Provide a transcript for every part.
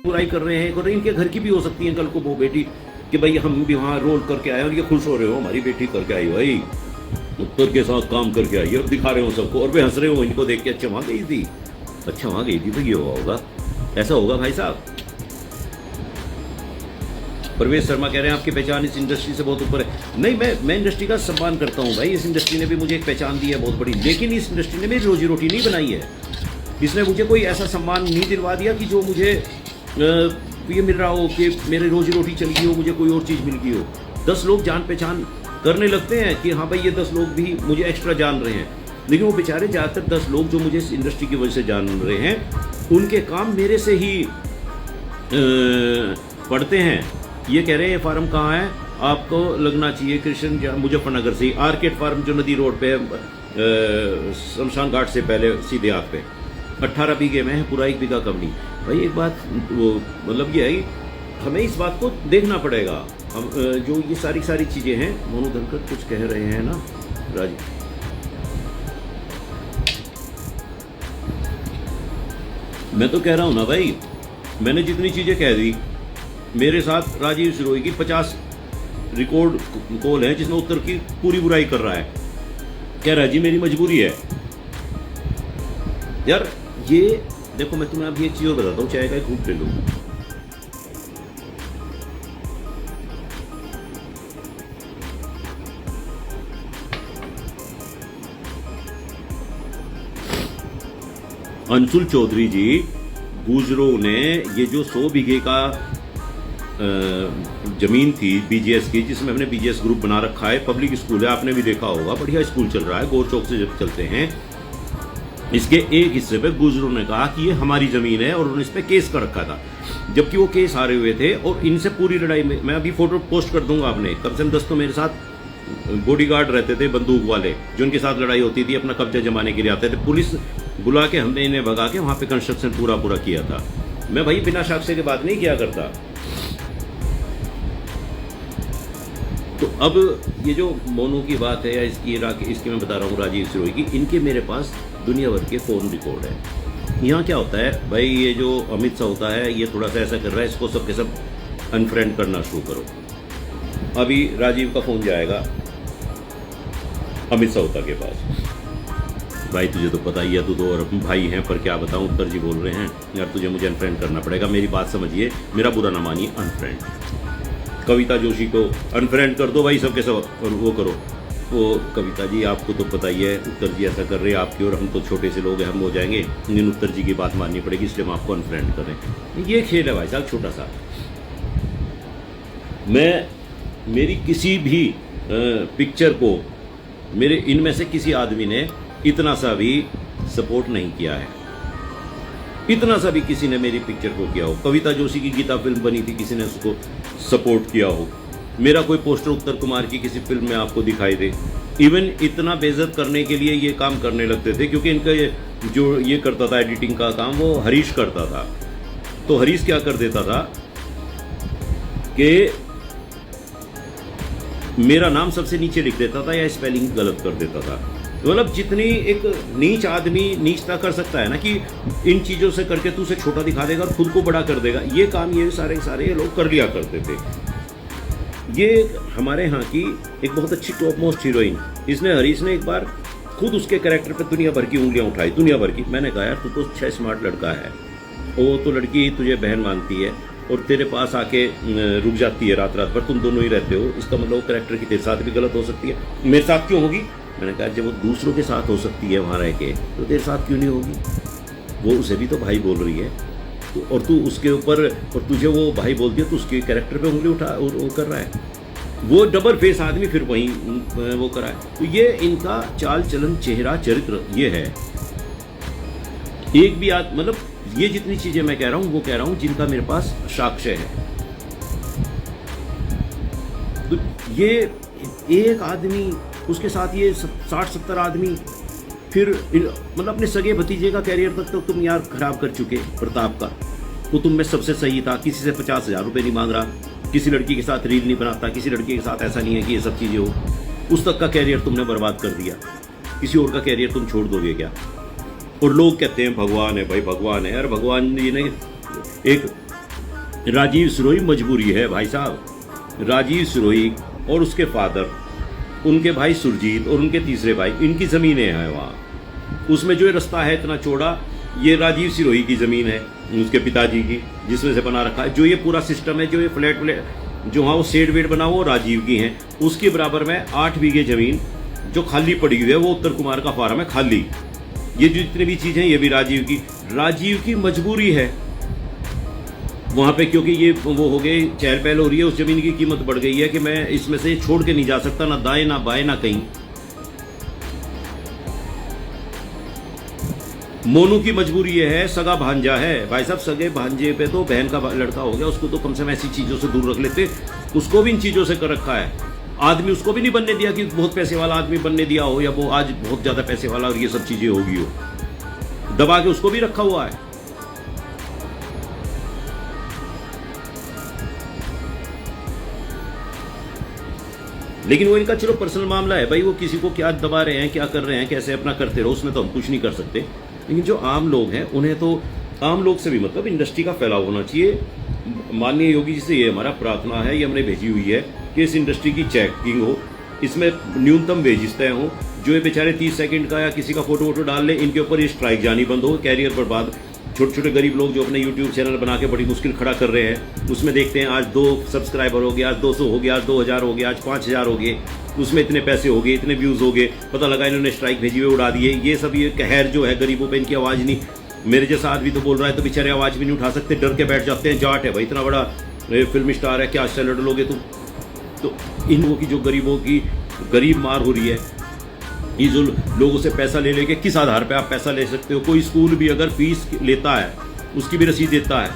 बुराई कर रहे हैं, और इनके घर की भी हो सकती है कल को वो बेटी कि भाई हम भी वहाँ रोल करके आए और ये खुश हो रहे हो हमारी बेटी करके आई भाई, उत्तर के साथ काम करके आई और दिखा रहे हो सबको, और वे हंस रहे हो इनको देख के, अच्छा वहाँ गई थी, अच्छा वहाँ गई थी, तो ये होगा, ऐसा होगा भाई साहब। परवेज शर्मा कह रहे हैं आपकी पहचान इस इंडस्ट्री से बहुत ऊपर है। नहीं, मैं इंडस्ट्री का सम्मान करता हूँ भाई, इस इंडस्ट्री ने भी मुझे एक पहचान दी है बहुत बड़ी, लेकिन इस इंडस्ट्री ने मेरी रोजी रोटी नहीं बनाई है। इसने मुझे कोई ऐसा सम्मान नहीं दिलवा दिया कि जो मुझे ये मिल रहा हो कि मेरी रोजी रोटी चल गई हो, मुझे कोई और चीज़ मिल गई हो। 10 लोग जान पहचान करने लगते हैं कि हाँ भाई ये 10 लोग भी मुझे एक्स्ट्रा जान रहे हैं, लेकिन वो बेचारे ज़्यादातर 10 लोग जो मुझे इस इंडस्ट्री की वजह से जान रहे हैं, उनके काम मेरे से ही पढ़ते हैं। ये कह रहे हैं फार्म कहाँ है, आपको लगना चाहिए कृष्ण मुजफ्फरनगर से, आर्केड फार्म जो नदी रोड पे शमशान घाट से पहले सीधे आग पे, 18 बीघे में है, पूरा 1 बीघा कम नहीं। भाई एक बात वो मतलब ये है कि हमें इस बात को देखना पड़ेगा। हम जो ये सारी चीज़ें हैं, मोनू धनखड़ कुछ कह रहे हैं ना राजीव, मैं तो कह रहा हूँ ना भाई, मैंने जितनी चीज़ें कह दी, मेरे साथ राजीव सिरोही की 50 रिकॉर्ड कॉल है जिसमें उत्तर की पूरी बुराई कर रहा है, कह रहा है जी मेरी मजबूरी है। यार ये देखो, मैं तुम्हें अभी एक चीज़ और बताता हूँ, चाय का एक घूंट ले लो। अंशुल चौधरी जी, गुजरों ने ये जो 100 बीघे का जमीन थी बीजीएस की, जिसमें हमने बीजीएस ग्रुप बना रखा है, पब्लिक स्कूल है, आपने भी देखा होगा, बढ़िया स्कूल चल रहा है, गौर चौक से जब चलते हैं, इसके एक हिस्से पे गुजरों ने कहा कि ये हमारी जमीन है, और उन्होंने इस पे केस कर रखा था, जबकि वो केस हारे हुए थे, और इनसे पूरी लड़ाई में, मैं अभी फोटो पोस्ट कर दूंगा, आपने कम से कम 10 तो मेरे साथ बॉडीगार्ड रहते थे बंदूक वाले, जो उनके साथ लड़ाई होती थी, अपना कब्जा जमाने के लिए आते थे, पुलिस बुला के हमने इन्हें भगा के वहां पे कंस्ट्रक्शन पूरा किया था। मैं भाई बिना साक्ष्य के बात नहीं किया करता। तो अब ये जो मोनू की बात है या इसकी मैं बता रहा हूँ राजीव सिरोही की, इनके मेरे पास दुनिया भर के फ़ोन रिकॉर्ड है। यहाँ क्या होता है भाई, ये जो अमित शाह होता है, ये थोड़ा सा ऐसा कर रहा है, इसको सबके सब अनफ्रेंड करना शुरू करो। अभी राजीव का फ़ोन जाएगा अमित शाह के पास, भाई तुझे तो पता ही है, तू तो और भाई हैं, पर क्या बताऊँ, उत्तर जी बोल रहे हैं यार तुझे मुझे अनफ्रेंड करना पड़ेगा, मेरी बात समझिए, मेरा बुरा ना मानिए, अनफ्रेंड कविता जोशी को अनफ्रेंड कर दो भाई सबके सब, और वो करो। वो कविता जी आपको तो पता ही है, उत्तर जी ऐसा कर रहे हैं आपकी, और हम तो छोटे से लोग हैं, हम हो जाएंगे, इन उत्तर जी की बात माननी पड़ेगी, इसलिए हम आपको अनफ्रेंड कर रहे हैं। ये खेल है भाई साहब छोटा सा। मैं मेरी किसी भी पिक्चर को मेरे इनमें से किसी आदमी ने इतना सा भी सपोर्ट नहीं किया है, इतना सा भी किसी ने मेरी पिक्चर को किया हो। कविता जोशी की गीता फिल्म बनी थी, किसी ने उसको सपोर्ट किया हो, मेरा कोई पोस्टर उत्तर कुमार की किसी फिल्म में आपको दिखाई दे। इवन इतना बेइज्जत करने के लिए ये काम करने लगते थे, क्योंकि इनका जो ये करता था एडिटिंग का काम, वो हरीश करता था। तो हरीश क्या कर देता था कि मेरा नाम सबसे नीचे लिख देता था या स्पेलिंग गलत कर देता था। मतलब जितनी एक नीच आदमी नीचता कर सकता है ना, कि इन चीज़ों से करके तू उसे छोटा दिखा देगा और खुद को बड़ा कर देगा, ये काम ये सारे लोग कर लिया करते थे। ये हमारे यहाँ की एक बहुत अच्छी टॉप मोस्ट हीरोइन, इसने हरीश ने एक बार खुद उसके कैरेक्टर पे दुनिया भर की उंगलियां उठाई, दुनिया भर की। मैंने कहा यार तू तो अच्छा स्मार्ट लड़का है, वो तो लड़की तुझे बहन मानती है और तेरे पास आके रुक जाती है रात भर, तुम दोनों ही रहते हो, इसका मतलब कैरेक्टर की तेरे साथ भी गलत हो सकती है, मेरे साथ क्यों होगी? मैंने कहा जब वो दूसरों के साथ हो सकती है वहाँ रह के, तो तेरे साथ क्यों नहीं होगी? वो उसे भी तो भाई बोल रही है, तो और तू उसके ऊपर, और तुझे वो भाई बोलती है तो उसके कैरेक्टर पे उंगली उठा वो कर रहा है, वो डबल फेस आदमी फिर वहीं वो करा है। तो ये इनका चाल चलन चेहरा चरित्र ये है। एक भी मतलब ये जितनी चीजें मैं कह रहा हूँ वो कह रहा हूँ जिनका मेरे पास साक्ष्य है। तो ये एक आदमी, उसके साथ ये 60-70 आदमी, फिर मतलब अपने सगे भतीजे का कैरियर तक तो तुम यार खराब कर चुके। प्रताप का वो तुम में सबसे सही था, किसी से 50,000 रुपये नहीं मांग रहा, किसी लड़की के साथ रील नहीं बनाता, किसी लड़की के साथ ऐसा नहीं है कि ये सब चीज़ें हो, उस तक का कैरियर तुमने बर्बाद कर दिया। किसी और का कैरियर तुम छोड़ दोगे क्या? और लोग कहते हैं भगवान है भाई, भगवान है यार। भगवान जी ने एक राजीव सिरोही मजबूरी है भाई साहब। राजीव सिरोही और उसके फादर, उनके भाई सुरजीत और उनके तीसरे भाई, इनकी ज़मीनें हैं वहाँ। उसमें जो ये रास्ता है इतना चौड़ा, ये राजीव सिरोही की ज़मीन है, उसके पिताजी की, जिसमें से बना रखा है। जो ये पूरा सिस्टम है, जो ये फ्लैट जो वहाँ वो शेड वेड बना वो राजीव की हैं। उसके बराबर में 8 बीघे ज़मीन जो खाली पड़ी हुई है, वो उत्तर कुमार का फार्म है खाली। ये जो जितनी भी चीज़ें हैं ये भी राजीव की मजबूरी है वहाँ पे, क्योंकि ये वो हो गए, चहल पहल हो रही है, उस ज़मीन की कीमत बढ़ गई है कि मैं इसमें से छोड़ के नहीं जा सकता, ना दाएं ना बाएं ना कहीं। मोनू की मजबूरी ये है, सगा भांजा है भाई साहब, सगे भांजे पे तो बहन का लड़का हो गया, उसको तो कम से कम ऐसी चीज़ों से दूर रख लेते। उसको भी इन चीज़ों से कर रखा है आदमी, उसको भी नहीं बनने दिया कि बहुत पैसे वाला आदमी बनने दिया हो, या वो आज बहुत ज़्यादा पैसे वाला और ये सब चीज़ें होगी हो, दबा के उसको भी रखा हुआ है। लेकिन वो इनका चलो पर्सनल मामला है भाई, वो किसी को क्या दबा रहे हैं, क्या कर रहे हैं, कैसे अपना करते रहो, उसमें तो हम कुछ नहीं कर सकते। लेकिन जो आम लोग हैं उन्हें तो, आम लोग से भी मतलब इंडस्ट्री का फैलाव होना चाहिए। माननीय योगी जी से ये हमारा प्रार्थना है, ये हमने भेजी हुई है कि इस इंडस्ट्री की चेकिंग हो, इसमें न्यूनतम वेजेस तय हो। जो ये बेचारे 30 सेकंड का या किसी का फोटो वोटो डाल ले, इनके ऊपर ये स्ट्राइक जानी बंद हो, कैरियर बर्बाद। छोटे छोटे गरीब लोग जो अपने यूट्यूब चैनल बना के बड़ी मुश्किल खड़ा कर रहे हैं, उसमें देखते हैं आज 2 सब्सक्राइबर हो गए, आज 200 हो गया, आज 2000 हो गया, आज 5000 हो गए, उसमें इतने पैसे हो गए, इतने व्यूज़ हो गए, पता लगा इन्होंने स्ट्राइक भेजी हुए उड़ा दिए। ये सब ये कहर जो है गरीबों पे, इनकी आवाज़ नहीं, मेरे जैसा आदमी तो बोल रहा है तो बेचारे आवाज़ भी नहीं उठा सकते, डर के बैठ जाते हैं। जाट है भाई, इतना बड़ा फिल्म स्टार है, क्या से लड़ लोगे तुम? तो इन लोगों की जो गरीबों की गरीब मार हो रही है, ये जो लोगों से पैसा ले लेके, किस आधार पे आप पैसा ले सकते हो? कोई स्कूल भी अगर फीस लेता है उसकी भी रसीद देता है,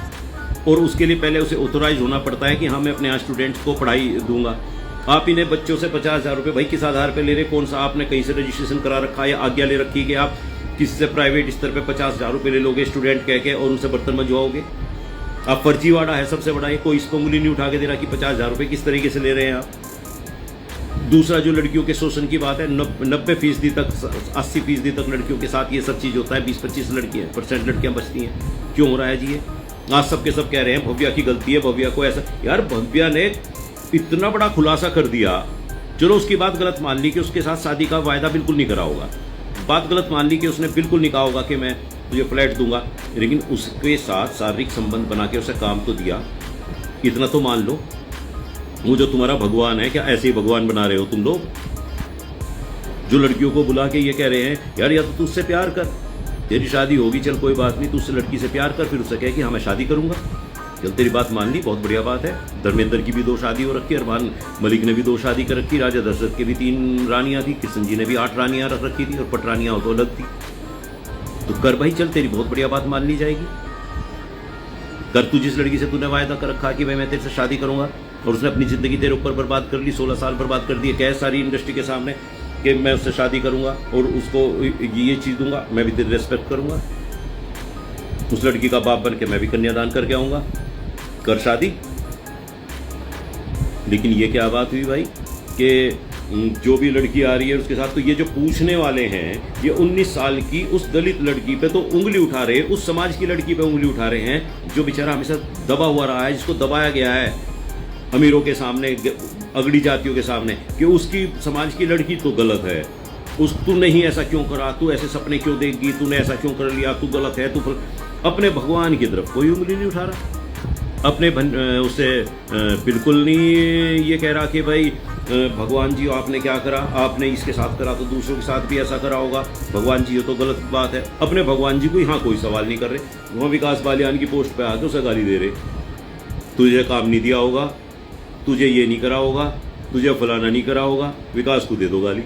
और उसके लिए पहले उसे ऑथोराइज होना पड़ता है कि हाँ मैं अपने यहाँ स्टूडेंट्स को पढ़ाई दूंगा। आप इन्हें बच्चों से 50,000 रुपये भाई किस आधार पे ले रहे? कौन सा आपने कहीं से रजिस्ट्रेशन करा रखा है या आज्ञा ले रखी है कि आप किसी से प्राइवेट स्तर पे 50,000 रुपये ले लोगे स्टूडेंट कह के और उनसे बर्तन मंजवाओगे? आप फर्जीवाड़ा है सबसे बड़ा, ये कोई इस पर उंगली नहीं उठा के दे रहा कि 50,000 रुपये किस तरीके से ले रहे हैं आप। दूसरा जो लड़कियों के शोषण की बात है, 90% तक 80% तक लड़कियों के साथ ये सब चीज़ होता है। 20-25 लड़कियां बचती हैं। क्यों हो रहा है जी ये? आज सबके सब कह रहे हैं भव्या की गलती है, भव्या को ऐसा। यार भव्या ने इतना बड़ा खुलासा कर दिया, चलो उसकी बात गलत मान ली कि उसके साथ शादी का वायदा बिल्कुल नहीं करा होगा, बात गलत मान ली कि उसने बिल्कुल नहीं कहा होगा कि मैं तुझे फ्लैट दूंगा, लेकिन उसके साथ शारीरिक संबंध बना के उसे काम तो दिया। इतना तो मान लो, वो जो तुम्हारा भगवान है, क्या ऐसे ही भगवान बना रहे हो तुम लोग, जो लड़कियों को बुला के ये कह रहे हैं यार या तो तू उससे प्यार कर, तेरी शादी होगी, चल कोई बात नहीं, तू उससे लड़की से प्यार कर, फिर उससे कहे कि हाँ मैं शादी करूंगा। चल तेरी बात मान ली, बहुत बढ़िया बात है। धर्मेंद्र की भी 2 शादी हो रखी, अरमान मलिक ने भी 2 शादी कर रखी, राजा दशरथ के भी 3 रानियां थी, किशन जी ने भी 8 रानियां रख रखी थी, और पटरानियां तो अलग थी। तो कर भाई, चल तेरी बहुत बढ़िया बात मान ली जाएगी। कर, तू जिस लड़की से तूने वायदा कर रखा कि भाई मैं तेरे से शादी करूंगा, और उसने अपनी ज़िंदगी तेरे ऊपर बर्बाद कर ली, 16 साल बर्बाद कर दिए, कह सारी इंडस्ट्री के सामने कि मैं उससे शादी करूंगा और उसको ये चीज़ दूंगा, मैं भी तेरी रेस्पेक्ट करूंगा, उस लड़की का बाप बन के मैं भी कन्यादान करके आऊँगा, कर शादी। लेकिन ये क्या बात हुई भाई कि जो भी लड़की आ रही है उसके साथ, तो ये जो पूछने वाले हैं ये 19 साल की उस दलित लड़की पे तो उंगली उठा रहे हैं, उस समाज की लड़की पे उंगली उठा रहे हैं जो बेचारा हमेशा दबा हुआ रहा है, जिसको दबाया गया है अमीरों के सामने, अगड़ी जातियों के सामने, कि उसकी समाज की लड़की तो गलत है, तूने ही ऐसा क्यों करा, तू ऐसे सपने क्यों देगी, तूने ऐसा क्यों कर लिया, तू गलत है, तू। अपने भगवान की तरफ कोई उंगली नहीं उठा रहा, अपने उससे बिल्कुल नहीं ये कह रहा कि भाई भगवान जी आपने क्या करा, आपने इसके साथ करा तो दूसरों के साथ भी ऐसा करा होगा, भगवान जी ये तो गलत बात है। अपने भगवान जी को यहाँ कोई सवाल नहीं कर रहे, वहाँ विकास बालियान की पोस्ट पे आके उसे गाली दे रहे, तुझे काम नहीं दिया होगा, तुझे ये नहीं करा होगा, तुझे फलाना नहीं करा होगा, विकास को दे दो गाली,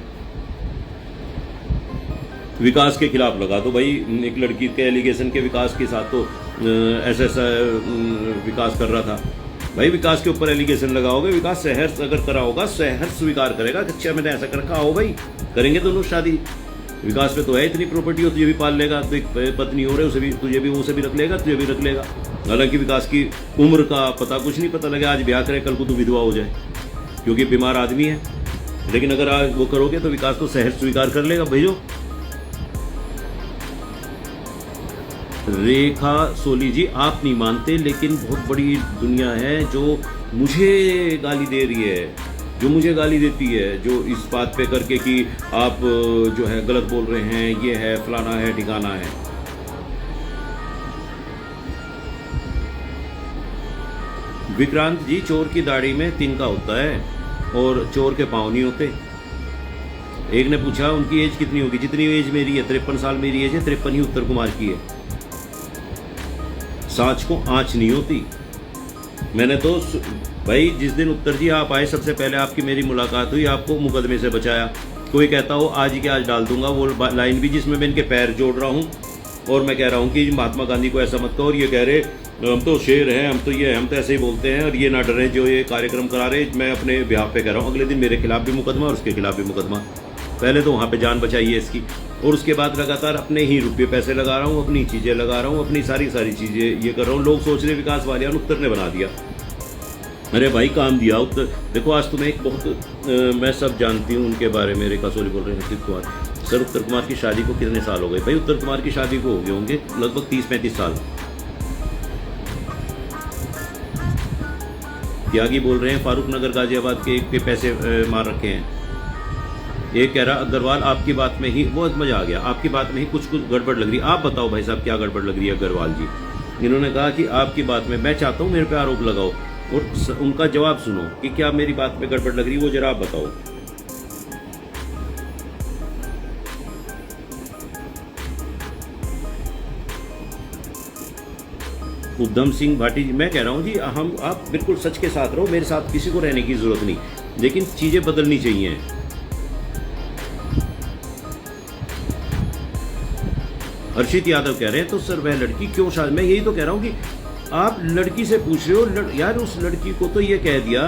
विकास के खिलाफ लगा दो भाई। एक लड़की के एलिगेशन के विकास के साथ तो ऐसा विकास कर रहा था भाई, विकास के ऊपर एलिगेशन लगाओगे, विकास सहर्ष अगर करा होगा, सहर्ष स्वीकार करेगा कि अच्छा मैंने ऐसा कर रखा हो भाई, करेंगे दोनों शादी। विकास पे तो है इतनी प्रॉपर्टी हो, तुझे भी पाल लेगा, तो एक पत्नी हो रहे उसे भी, तुझे भी उसे भी रख लेगा, तुझे भी रख लेगा। हालांकि विकास की उम्र का पता कुछ नहीं, पता लगे आज ब्याह करे कल को तो विधवा हो जाए, क्योंकि बीमार आदमी है। लेकिन अगर आज वो करोगे तो विकास तो सहर्ष स्वीकार कर लेगा, भेजो। रेखा सोली जी, आप नहीं मानते लेकिन बहुत बड़ी दुनिया है जो मुझे गाली दे रही है, जो मुझे गाली देती है, जो इस बात पे करके कि आप जो है गलत बोल रहे हैं, ये है फलाना है ठिकाना है। विक्रांत जी, चोर की दाढ़ी में तिनका होता है और चोर के पाँव नहीं होते। एक ने पूछा उनकी एज कितनी होगी, जितनी एज मेरी है 53 साल मेरी एज है, 53 ही उत्तर कुमार की है। सांच को आंच नहीं होती। मैंने तो भाई जिस दिन उत्तर जी आप आए सबसे पहले आपकी मेरी मुलाकात हुई, आपको मुकदमे से बचाया। कोई कहता हो आज ही के आज डाल दूंगा, वो लाइन भी जिसमें मैं इनके पैर जोड़ रहा हूँ और मैं कह रहा हूँ कि महात्मा गांधी को ऐसा मत कहो, और ये कह रहे हम तो शेर हैं, हम तो ये हम तो ऐसे ही बोलते हैं और ये ना डरें जो ये कार्यक्रम करा रहे। मैं अपने ब्याह पे कह रहा हूँ, अगले दिन मेरे खिलाफ भी मुकदमा और उसके खिलाफ भी मुकदमा। पहले तो वहाँ पे जान बचाई है इसकी, और उसके बाद लगातार अपने ही रुपये पैसे लगा रहा हूँ, अपनी चीज़ें लगा रहा हूँ, अपनी सारी चीज़ें ये कर रहा हूँ। लोग सोच रहे विकास वालिया उत्तर ने बना दिया। अरे भाई काम दिया उत्तर। देखो आज तुम्हें एक बहुत मैं सब जानती हूँ उनके बारे में। रेखा सोली बोल रहे हैं उत्तर कुमार सर, उत्तर कुमार की शादी को कितने साल हो गए? भाई उत्तर कुमार की शादी को हो गए होंगे लगभग 30-35 साल। त्यागी बोल रहे हैं फारूक नगर गाजियाबाद के पैसे मार रखे हैं। एक कह रहा अग्रवाल आपकी बात में ही बहुत मजा आ गया, आपकी बात में ही कुछ गड़बड़ लग रही। आप बताओ भाई साहब क्या गड़बड़ लग रही है अग्रवाल जी? इन्होंने कहा कि आपकी बात में, मैं चाहता हूँ मेरे पे आरोप लगाओ और उनका जवाब सुनो कि क्या मेरी बात में गड़बड़ लग रही है, वो जरा आप बताओ। उद्धम सिंह भाटी जी, मैं कह रहा हूँ जी हम आप बिल्कुल सच के साथ रहो, मेरे साथ किसी को रहने की जरूरत नहीं, लेकिन चीजें बदलनी चाहिए। हर्षित यादव कह रहे हैं तो सर वह लड़की क्यों शादी, मैं यही तो कह रहा हूँ कि आप लड़की से पूछ रहे हो यार, उस लड़की को तो ये कह दिया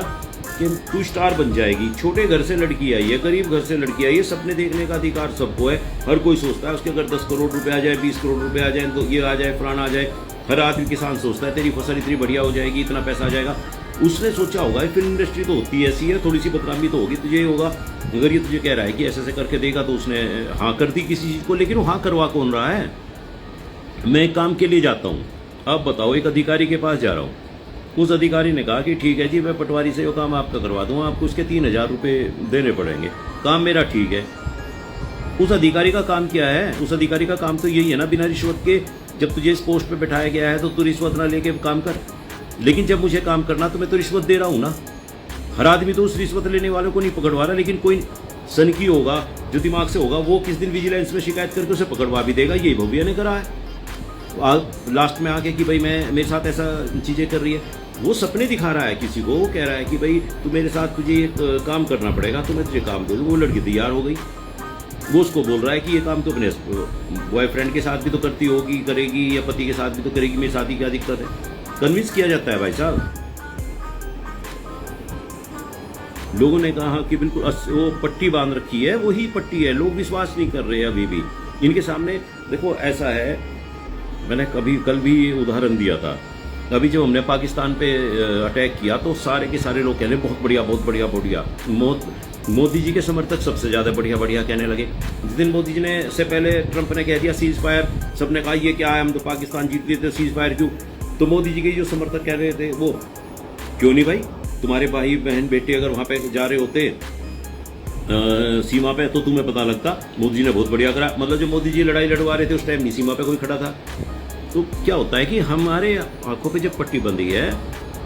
कि तू स्टार बन जाएगी। छोटे घर से लड़की आई है, गरीब घर से लड़की आई है, सपने देखने का अधिकार सबको है। हर कोई सोचता है उसके अगर 10 करोड़ रुपए आ जाए, 20 करोड़ रुपए आ जाए, तो ये आ जाए, फलाना आ जाए। हर आदमी किसान सोचता है तेरी फसल इतनी बढ़िया हो जाएगी, इतना पैसा आ जाएगा। उसने सोचा होगा फिल्म इंडस्ट्री तो होती है ऐसी है, थोड़ी सी बदनामी तो होगी, तुझे होगा। अगर ये तुझे कह रहा है कि ऐसे ऐसे करके देगा तो उसने हाँ कर दी किसी चीज़ को, लेकिन वो हाँ करवा कौन रहा है? मैं एक काम के लिए जाता हूँ, अब बताओ, एक अधिकारी के पास जा रहा हूँ। उस अधिकारी ने कहा कि ठीक है जी मैं पटवारी से वो काम आपका करवा दूंगा, आपको उसके 3000 रुपये देने पड़ेंगे। काम मेरा ठीक है। उस अधिकारी का काम क्या है? उस अधिकारी का काम तो यही है ना, बिना रिश्वत के, जब तुझे इस पोस्ट पे बैठाया गया है तो तू रिश्वत ना लेके काम कर। लेकिन जब मुझे काम करना तो मैं तो रिश्वत दे रहा हूँ ना। हर आदमी तो उस रिश्वत लेने वालों को नहीं पकड़वा रहा, लेकिन कोई सनकी होगा जो दिमाग से होगा वो किस दिन विजिलेंस में शिकायत करके उसे पकड़वा भी देगा। यही भव्या ने करा है लास्ट में आके कि भाई मैं मेरे साथ ऐसा चीज़ें कर रही है। वो सपने दिखा रहा है किसी को, वो कह रहा है कि भाई तू मेरे साथ, तुझे एक काम करना पड़ेगा तो मैं तुझे काम दे दूँ। वो लड़की तैयार हो गई, वो उसको बोल रहा है कि ये काम तो अपने बॉयफ्रेंड के साथ भी तो करती होगी, करेगी, या पति के साथ भी तो करेगी, मेरी शादी क्या दिक्कत है? कन्विंस किया जाता है भाई साहब। लोगों ने कहा कि बिल्कुल वो पट्टी बांध रखी है, वही पट्टी है। लोग विश्वास नहीं कर रहे अभी भी इनके सामने। देखो ऐसा है, मैंने कल भी उदाहरण दिया था। अभी जब हमने पाकिस्तान पे अटैक किया तो सारे के सारे लोग कह रहे बहुत बढ़िया, बहुत बढ़िया, बढ़िया। मोदी जी के समर्थक सबसे ज़्यादा बढ़िया बढ़िया कहने लगे। जिस दिन मोदी जी ने से पहले ट्रंप ने कह दिया सीज फायर, सबने कहा ये क्या है, हम तो पाकिस्तान जीत गए थे, सीज फायर क्यों? तो मोदी जी के जो समर्थक कह रहे थे वो क्यों नहीं भाई, तुम्हारे भाई बहन बेटे अगर वहाँ पे जा रहे होते सीमा पे तो तुम्हें पता लगता। मोदी जी ने बहुत बढ़िया करा, मतलब जो मोदी जी लड़ाई लड़वा रहे थे उस टाइम नहीं सीमा पे कोई खड़ा था। तो क्या होता है कि हमारे आंखों पे जब पट्टी बंधी है,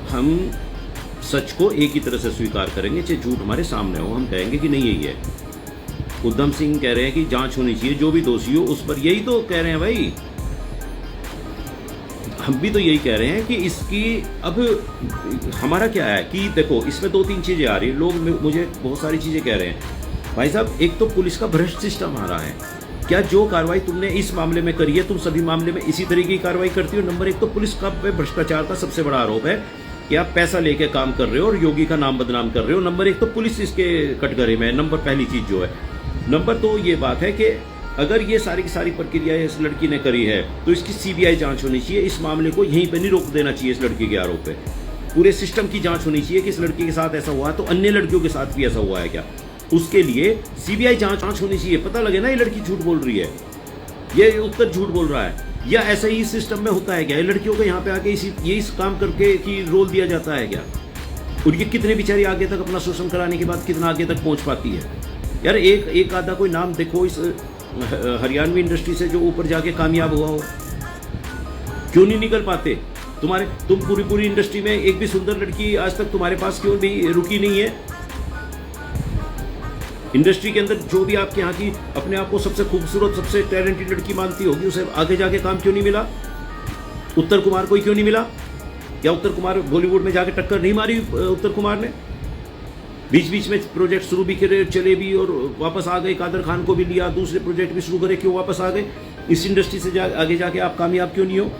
हम सच को एक ही तरह से स्वीकार करेंगे, चाहे झूठ हमारे सामने हो, हम कहेंगे कि नहीं यही है। उद्धम सिंह कह रहे हैं कि जांच होनी चाहिए, जो भी दोषी हो उस पर, यही तो कह रहे हैं भाई। हम भी तो यही कह रहे हैं कि इसकी अब हमारा क्या है कि देखो इसमें 2-3 चीज़ें आ रही है। लोग मुझे बहुत सारी चीज़ें कह रहे हैं भाई साहब। एक तो पुलिस का भ्रष्ट सिस्टम आ रहा है। क्या जो कार्रवाई तुमने इस मामले में करी है, तुम सभी मामले में इसी तरीके की कार्रवाई करती हो? नंबर 1 तो पुलिस का भ्रष्टाचार का सबसे बड़ा आरोप है कि आप पैसा लेके काम कर रहे हो और योगी का नाम बदनाम कर रहे हो। नंबर 1 तो पुलिस इसके कटघरे में है। पहली चीज़ जो है। नंबर 2 ये बात है कि अगर ये सारी की सारी प्रक्रिया इस लड़की ने करी है तो इसकी सीबीआई जांच होनी चाहिए। इस मामले को यहीं पे नहीं रोक देना चाहिए। इस लड़की के आरोप पे पूरे सिस्टम की जांच होनी चाहिए कि इस लड़की के साथ ऐसा हुआ है तो अन्य लड़कियों के साथ भी ऐसा हुआ है क्या। उसके लिए सीबीआई जांच होनी चाहिए, पता लगे ना ये लड़की झूठ बोल रही है, ये उत्तर झूठ बोल रहा है। या ऐसा ही सिस्टम में होता है क्या? लड़कियों को यहाँ पे आके इस काम करके कि रोल दिया जाता है क्या? और ये कितने बेचारी आगे तक अपना शोषण कराने के बाद कितना आगे तक पहुँच पाती है यार? एक आधा कोई नाम देखो इस हरियाणवी इंडस्ट्री से जो ऊपर जाके कामयाब हुआ हो, क्यों नहीं निकल पाते? तुम पूरी इंडस्ट्री में एक भी सुंदर लड़की आज तक तुम्हारे पास क्यों भी रुकी नहीं है? इंडस्ट्री के अंदर जो भी आपके यहाँ की अपने आप को सबसे खूबसूरत सबसे टैलेंटेड लड़की मानती होगी, उसे आगे जाके काम क्यों नहीं मिला? उत्तर कुमार को क्यों नहीं मिला? क्या उत्तर कुमार बॉलीवुड में जाके टक्कर नहीं मारी? उत्तर कुमार ने बीच में प्रोजेक्ट शुरू भी करे, चले भी और वापस आ गए। कादर खान को भी लिया, दूसरे प्रोजेक्ट भी शुरू करे, क्यों वापस आ गए? इस इंडस्ट्री से आगे जाके आप कामयाब क्यों नहीं हो?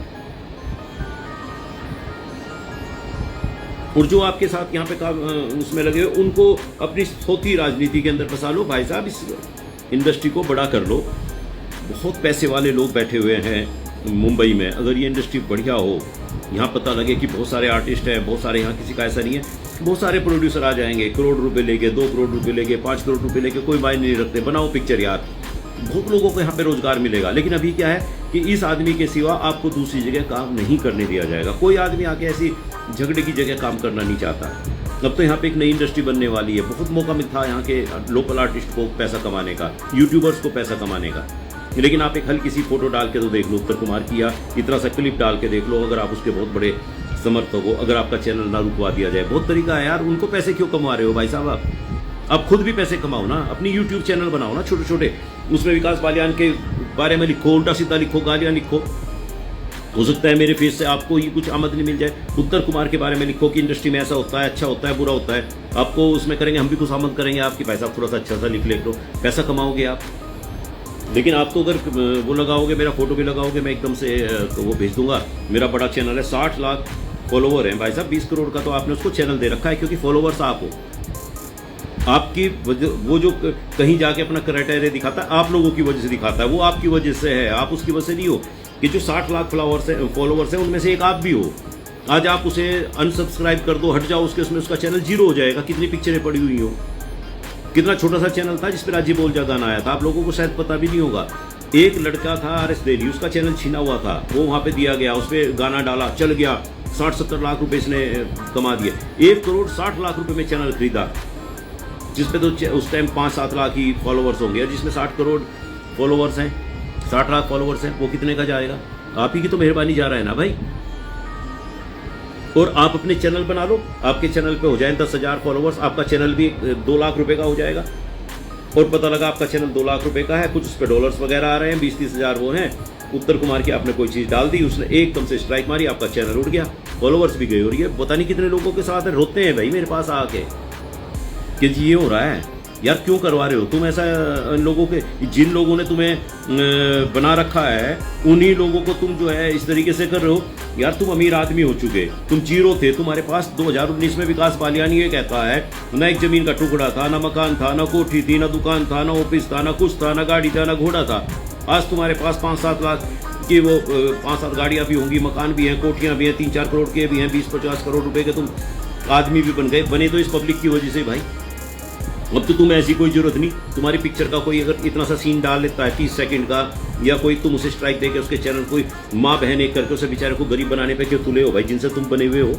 और जो आपके साथ यहाँ पे काम उसमें लगे हो, उनको अपनी थोथी राजनीति के अंदर फंसा लो। भाई साहब, इस इंडस्ट्री को बड़ा कर लो। बहुत पैसे वाले लोग बैठे हुए हैं मुंबई में। अगर ये इंडस्ट्री बढ़िया हो, यहाँ पता लगे कि बहुत सारे आर्टिस्ट हैं, बहुत सारे, यहाँ किसी का ऐसा नहीं है, बहुत सारे प्रोड्यूसर आ जाएंगे, करोड़ रुपए लेके, 2 करोड़ रुपए लेके, 5 करोड़ रुपए लेके, कोई मायने नहीं रखते, बनाओ पिक्चर यार। बहुत लोगों को यहाँ पे रोजगार मिलेगा। लेकिन अभी क्या है कि इस आदमी के सिवा आपको दूसरी जगह काम नहीं करने दिया जाएगा। कोई आदमी आके ऐसी झगड़े की जगह काम करना नहीं चाहता। अब तो यहाँ पे एक नई इंडस्ट्री बनने वाली है। बहुत मौका मिलता है यहाँ के लोकल आर्टिस्ट को पैसा कमाने का, यूट्यूबर्स को पैसा कमाने का। लेकिन आप एक हल्की सी फोटो डाल के तो देख लो उत्तर कुमार की, या इतना सा क्लिप डाल के देख लो, अगर आप उसके बहुत बड़े समर्थक हो, अगर आपका चैनल ना रुकवा दिया जाए। बहुत तरीका है यार। उनको पैसे क्यों कमा रहे हो भाई साहब? आप खुद भी पैसे कमाओ ना, अपनी यूट्यूब चैनल बनाओ ना छोटे छोटे, उसमें विकास बालियान के बारे में लिखो, उल्टा सीधा लिखो, गालियाँ लिखो। हो सकता है मेरे फेस से आपको ये कुछ आमदनी मिल जाए। उत्तर कुमार के बारे में लिखो कि इंडस्ट्री में ऐसा होता है, अच्छा होता है, बुरा होता है, आपको उसमें करेंगे, हम भी कुछ आमद करेंगे आपकी। पैसा थोड़ा सा अच्छा सा लिख लो, पैसा कमाओगे आप। लेकिन आप तो अगर वो लगाओगे, मेरा फोटो भी लगाओगे, मैं एकदम से तो वो भेज दूंगा। मेरा बड़ा चैनल है, 60 लाख फॉलोवर हैं भाई साहब। 20 करोड़ का तो आपने उसको चैनल दे रखा है क्योंकि फॉलोवर्स आप हो। आपकी वो जो कहीं जाके अपना क्राइटेरिया दिखाता है, आप लोगों की वजह से दिखाता है, वो आपकी वजह से है, आप उसकी वजह से नहीं हो। कि जो 60 लाख फॉलोवर्स हैं उनमें से एक आप भी हो। आज आप उसे अनसब्सक्राइब कर दो, हट जाओ उसके, उसमें उसका चैनल 0 हो जाएगा। कितनी पिक्चरें पड़ी हुई हो, कितना छोटा सा चैनल था जिसपे राजी बोल जा गाना आया था, आप लोगों को शायद पता भी नहीं होगा। एक लड़का था RS डेली, उसका चैनल छीना हुआ था, वो वहाँ पे दिया गया, उस पर गाना डाला, चल गया, 60-70 लाख रुपए इसने कमा दिए। 1 करोड़ 60 लाख रुपए में चैनल खरीदा, जिसपे तो उस टाइम 5-7 लाख ही फॉलोवर्स होंगे, जिसमें 60 करोड़ फॉलोवर्स हैं, 60 लाख फॉलोवर्स हैं, वो कितने का जाएगा? आप ही की तो मेहरबानी जा रहा है ना भाई। और आप अपने चैनल बना लो, आपके चैनल पे हो जाए 10,000 फॉलोवर्स, आपका चैनल भी 2 लाख रुपए का हो जाएगा। और पता लगा आपका चैनल 2 लाख रुपए का है, कुछ उस पर डॉलर्स वगैरह आ रहे हैं, 20-30 हज़ार वो हैं। उत्तर कुमार की आपने कोई चीज़ डाल दी, उसने एकदम से स्ट्राइक मारी, आपका चैनल उड़ गया, फॉलोवर्स भी गए। और ये पता नहीं कितने लोगों के साथ रोते हैं भाई मेरे पास आके कि जी ये हो रहा है यार, क्यों करवा रहे हो तुम ऐसा? लोगों के, जिन लोगों ने तुम्हें बना रखा है, उन्हीं लोगों को तुम जो है इस तरीके से कर रहे हो यार। तुम अमीर आदमी हो चुके, तुम 0 थे, तुम्हारे पास 2019 में विकास बालियान ये कहता है ना एक जमीन का टुकड़ा था, ना मकान था, ना कोठी थी, ना दुकान था, ना ऑफिस था, ना कुछ था, ना गाड़ी था, ना घोड़ा था। आज तुम्हारे पास 5-7 लाख की वो 5-7 गाड़ियाँ भी होंगी, मकान भी हैं, कोठियाँ भी हैं, 3-4 करोड़ के भी हैं, 20-50 करोड़ रुपए के तुम आदमी भी बन गए। बने तो इस पब्लिक की वजह से भाई। अब तो तुम्हें ऐसी कोई जरूरत नहीं, तुम्हारी पिक्चर का कोई अगर इतना सा सीन डाल लेता है 30 सेकंड का, या कोई तुम उसे स्ट्राइक देके उसके चैनल कोई माँ बहन एक करके उसे बेचारे को गरीब बनाने पे क्यों तुले हो भाई, जिनसे तुम बने हुए हो।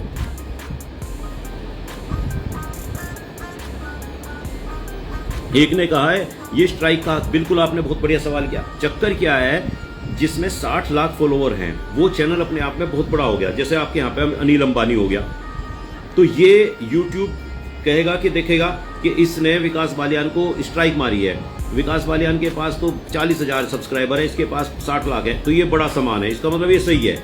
एक ने कहा है ये स्ट्राइक का, बिल्कुल आपने बहुत बढ़िया सवाल किया। चक्कर क्या है, जिसमें 60 लाख फॉलोवर हैं वो चैनल अपने आप में बहुत बड़ा हो गया। जैसे आपके यहाँ पे अनिल अंबानी हो गया, तो ये यूट्यूब कहेगा कि देखेगा कि इसने विकास बालियान को स्ट्राइक मारी है। विकास बालियान के पास तो 40,000 सब्सक्राइबर है, इसके पास 60 लाख है, तो ये बड़ा सामान है, इसका मतलब ये सही है।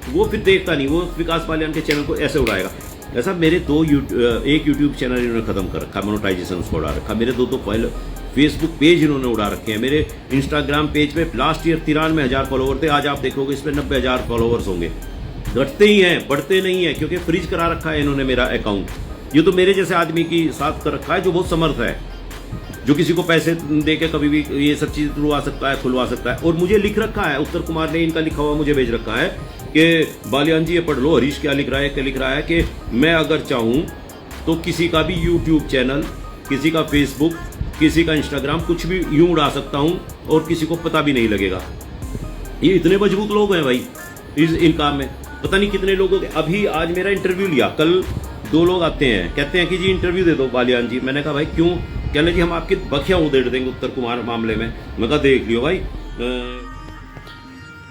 वो फिर देखता नहीं, वो विकास बालियान के चैनल को ऐसे उड़ाएगा। ऐसा मेरे एक यूट्यूब चैनल इन्होंने खत्म कर रखा, मोनेटाइजेशन उसको उड़ा रखा। मेरे 2 पहले फेसबुक पेज इन्होंने उड़ा रखे हैं। मेरे इंस्टाग्राम पेज पे लास्ट ईयर 93,000 फॉलोवर थे, आज आप देखोगे इस पर 90,000 फॉलोवर्स होंगे। घटते ही हैं, बढ़ते नहीं है, क्योंकि फ्रीज करा रखा है इन्होंने मेरा अकाउंट। ये तो मेरे जैसे आदमी की साथ कर रखा है जो बहुत समर्थ है, जो किसी को पैसे दे के कभी भी ये सब चीज़ तुड़वा सकता है, खुलवा सकता है। और मुझे लिख रखा है, उत्तर कुमार ने इनका लिखा हुआ मुझे भेज रखा है कि बालियान जी ये पढ़ लो, हरीश क्या लिख रहा है कि मैं अगर चाहूँ तो किसी का भी यूट्यूब चैनल, किसी का फेसबुक, किसी का इंस्टाग्राम, कुछ भी यूँ उड़ा सकता हूँ और किसी को पता भी नहीं लगेगा। ये इतने मजबूत लोग हैं भाई इन काम में, पता नहीं कितने लोगों के। अभी आज मेरा इंटरव्यू लिया, कल 2 लोग आते हैं कहते हैं कि जी इंटरव्यू दे दो बालियान जी। मैंने कहा भाई क्यों? कहने जी हम आपकी बखियाँ उधेड़ देंगे उत्तर कुमार मामले में। मैं कहा देख लियो भाई।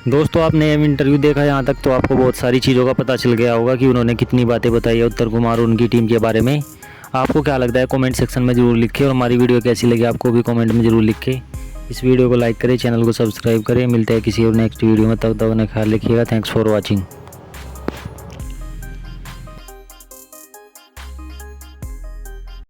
दोस्तों आपने ये इंटरव्यू देखा यहाँ तक तो आपको बहुत सारी चीज़ों का पता चल गया होगा कि उन्होंने कितनी बातें बताई है उत्तर कुमार और उनकी टीम के बारे में। आपको क्या लगता है कमेंट सेक्शन में ज़रूर लिखें, और हमारी वीडियो कैसी लगी आपको भी कमेंट में ज़रूर लिखें। इस वीडियो को लाइक करें, चैनल को सब्सक्राइब करें। मिलते हैं किसी और नेक्स्ट वीडियो में, तब तक अपना ख्याल रखिएगा। Thanks for watching.